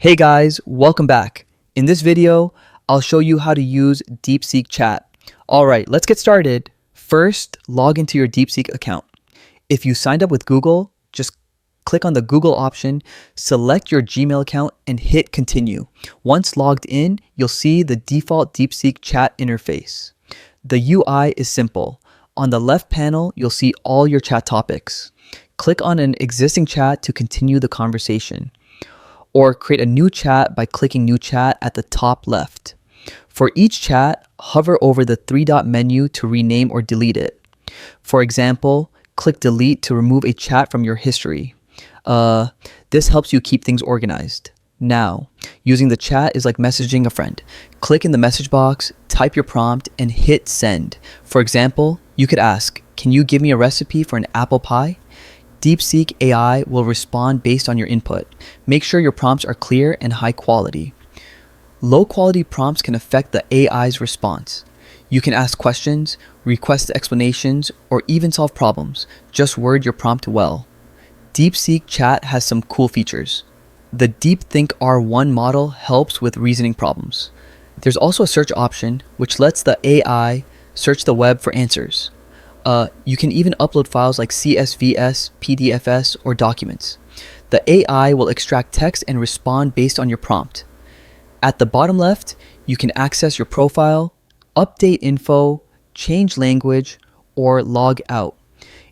Hey guys, welcome back. In this video, I'll show you how to use DeepSeek chat. Alright, let's get started. First, log into your DeepSeek account. If you signed up with Google, just click on the Google option, select your Gmail account, and hit continue. Once logged in, you'll see the default DeepSeek chat interface. The UI is simple. On the left panel, you'll see all your chat topics. Click on an existing chat to continue the conversation, or create a new chat by clicking New Chat at the top left. For each chat, hover over the three-dot menu to rename or delete it. For example, click Delete to remove a chat from your history. This helps you keep things organized. Now, using the chat is like messaging a friend. Click in the message box, type your prompt, and hit send. For example, you could ask, "Can you give me a recipe for an apple pie?" DeepSeek AI will respond based on your input. Make sure your prompts are clear and high quality. Low quality prompts can affect the AI's response. You can ask questions, request explanations, or even solve problems. Just word your prompt well. DeepSeek chat has some cool features. The DeepThink R1 model helps with reasoning problems. There's also a search option, which lets the AI search the web for answers. You can even upload files like CSVs, PDFs, or documents. The AI will extract text and respond based on your prompt. At the bottom left, you can access your profile, update info, change language, or log out.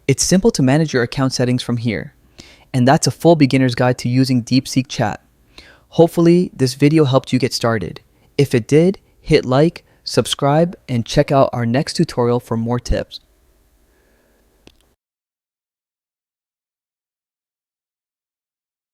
It's simple to manage your account settings from here. And that's a full beginner's guide to using DeepSeek chat. Hopefully, this video helped you get started. If it did, hit like, subscribe, and check out our next tutorial for more tips.